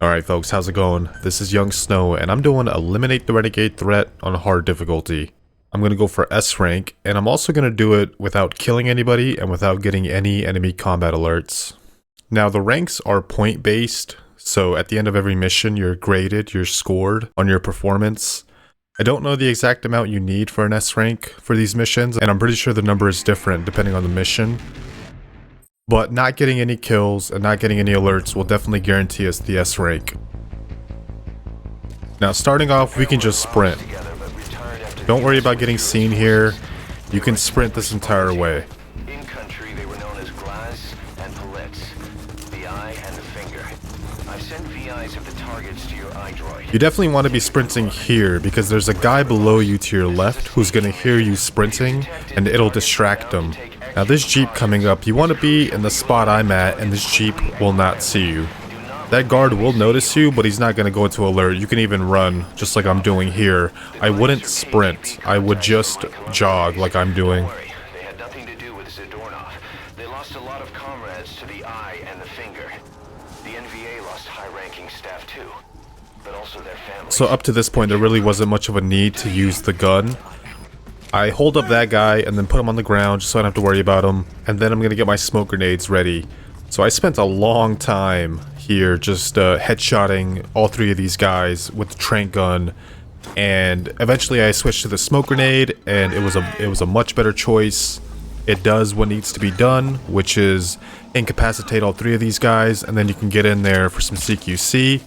Alright folks, how's it going? This is Young Snow, and I'm doing Eliminate the Renegade Threat on hard difficulty. I'm going to go for S rank, and I'm also going to do it without killing anybody and without getting any enemy combat alerts. Now the ranks are point based, so at the end of every mission you're graded, you're scored on your performance. I don't know the exact amount you need for an S rank for these missions, and I'm pretty sure the number is different depending on the mission. But not getting any kills and not getting any alerts will definitely guarantee us the S rank. Now starting off, we can just sprint. Don't worry about getting seen here. You can sprint this entire way. In country, they were known as glass and palettes, the eye and the finger. I've sent VIs of the targets to your iDroid. You definitely want to be sprinting here because there's a guy below you to your left who's going to hear you sprinting and it'll distract him. Now this Jeep coming up, you want to be in the spot I'm at and this Jeep will not see you. That guard will notice you, but he's not going to go into alert. You can even run, just like I'm doing here. I wouldn't sprint. I would just jog like I'm doing. They had nothing to do with Zadornov. They lost a lot of comrades to the eye and the finger. The NVA lost high-ranking staff too, but also their families. So up to this point, there really wasn't much of a need to use the gun. I hold up that guy and then put him on the ground just so I don't have to worry about him. And then I'm going to get my smoke grenades ready. So I spent a long time here just headshotting all three of these guys with the trank gun. And eventually I switched to the smoke grenade and it was a much better choice. It does what needs to be done, which is incapacitate all three of these guys, and then you can get in there for some CQC.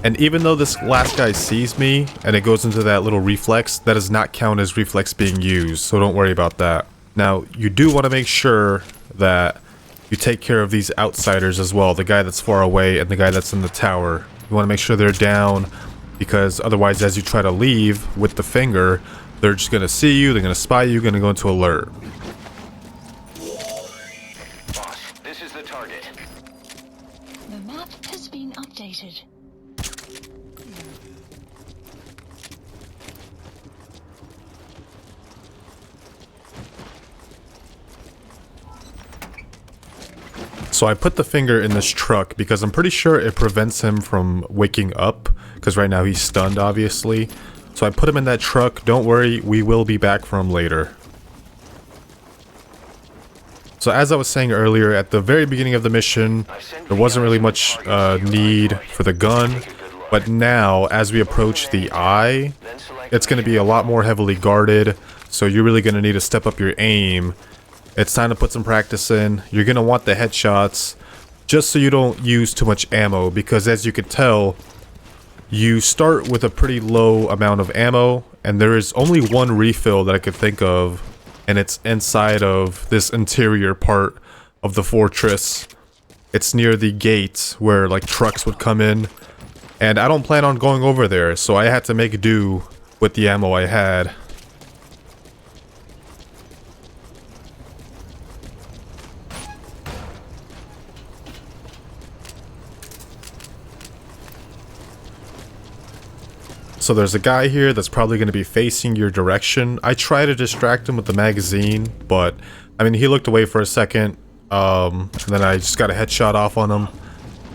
And even though this last guy sees me and it goes into that little reflex, that does not count as reflex being used, so don't worry about that. Now, you do want to make sure that you take care of these outsiders as well, the guy that's far away and the guy that's in the tower. You want to make sure they're down, because otherwise as you try to leave with the finger, they're just going to see you, they're going to spy you, going to go into alert. Boss, this is the target. The map has been updated. So I put the finger in this truck because I'm pretty sure it prevents him from waking up, because right now he's stunned obviously. So I put him in that truck. Don't worry, we will be back for him later. So as I was saying earlier, at the very beginning of the mission, there wasn't really much need for the gun. But now, as we approach the eye, it's going to be a lot more heavily guarded. So you're really going to need to step up your aim. It's time to put some practice in. You're going to want the headshots just so you don't use too much ammo, because as you can tell, you start with a pretty low amount of ammo, and there is only one refill that I could think of, and it's inside of this interior part of the fortress. It's near the gate where like trucks would come in, and I don't plan on going over there, so I had to make do with the ammo I had. So there's a guy here that's probably going to be facing your direction. I try to distract him with the magazine, but I mean, he looked away for a second, and then I just got a headshot off on him.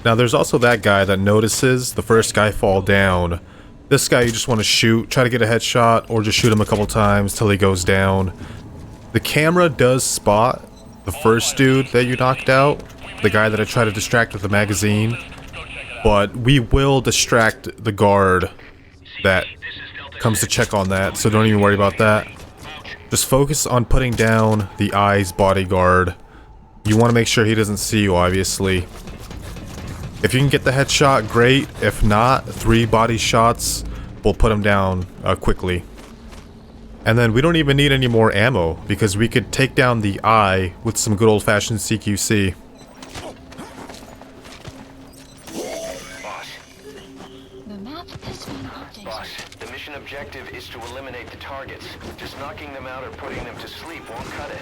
Now there's also that guy that notices the first guy fall down. This guy you just want to shoot, try to get a headshot, or just shoot him a couple times till he goes down. The camera does spot the first dude that you knocked out, the guy that I try to distract with the magazine, but we will distract the guard that comes to check on that, so don't even worry about that. Just focus on putting down the eye's bodyguard. You want to make sure he doesn't see you, obviously. If you can get the headshot, great. If not, 3 body shots will put him down quickly. And then we don't even need any more ammo, because we could take down the eye with some good old-fashioned CQC. Boss, the mission objective is to eliminate the targets. Just knocking them out or putting them to sleep won't cut it.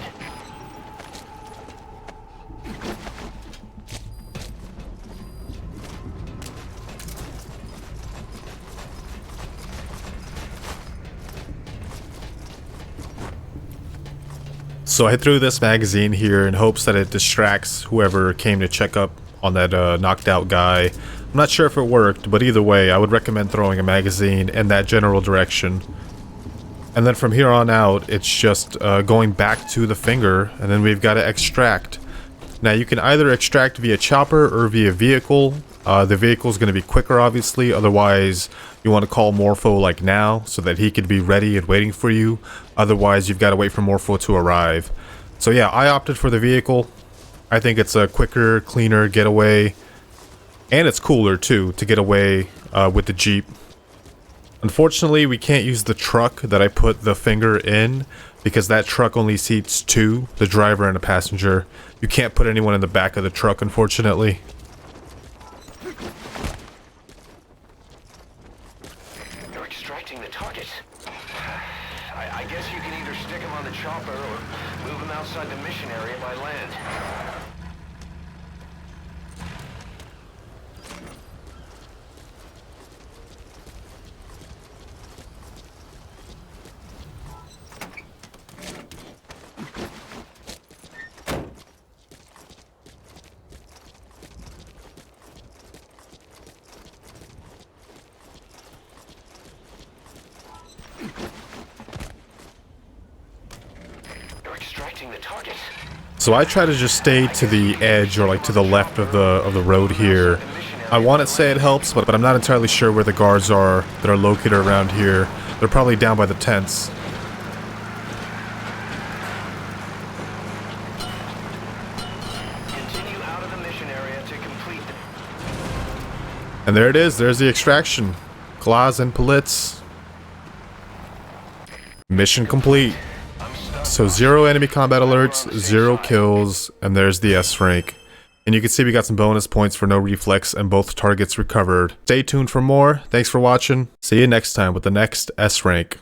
So I threw this magazine here in hopes that it distracts whoever came to check up on that knocked out guy. I'm not sure if it worked, but either way, I would recommend throwing a magazine in that general direction. And then from here on out, it's just going back to the finger, and then we've got to extract. Now you can either extract via chopper or via vehicle. The vehicle is going to be quicker, obviously. Otherwise, you want to call Morpho like now so that he could be ready and waiting for you. Otherwise, you've got to wait for Morpho to arrive. So yeah, I opted for the vehicle. I think it's a quicker, cleaner getaway. And it's cooler too to get away with the Jeep. Unfortunately, we can't use the truck that I put the finger in because that truck only seats two, the driver and a passenger. You can't put anyone in the back of the truck, unfortunately. They're extracting the target. I guess you can either stick them on the chopper or move them outside the mission area by land. Extracting the target. So I try to just stay to the edge or like to the left of the road here. I want to say it helps, but I'm not entirely sure where the guards are that are located around here. They're probably down by the tents. Continue out of the mission area to complete. And there it is. There's the extraction. Claws and pellets. Mission complete. So 0 enemy combat alerts, 0 kills, and there's the S rank. And you can see we got some bonus points for no reflex and both targets recovered. Stay tuned for more. Thanks for watching. See you next time with the next S rank.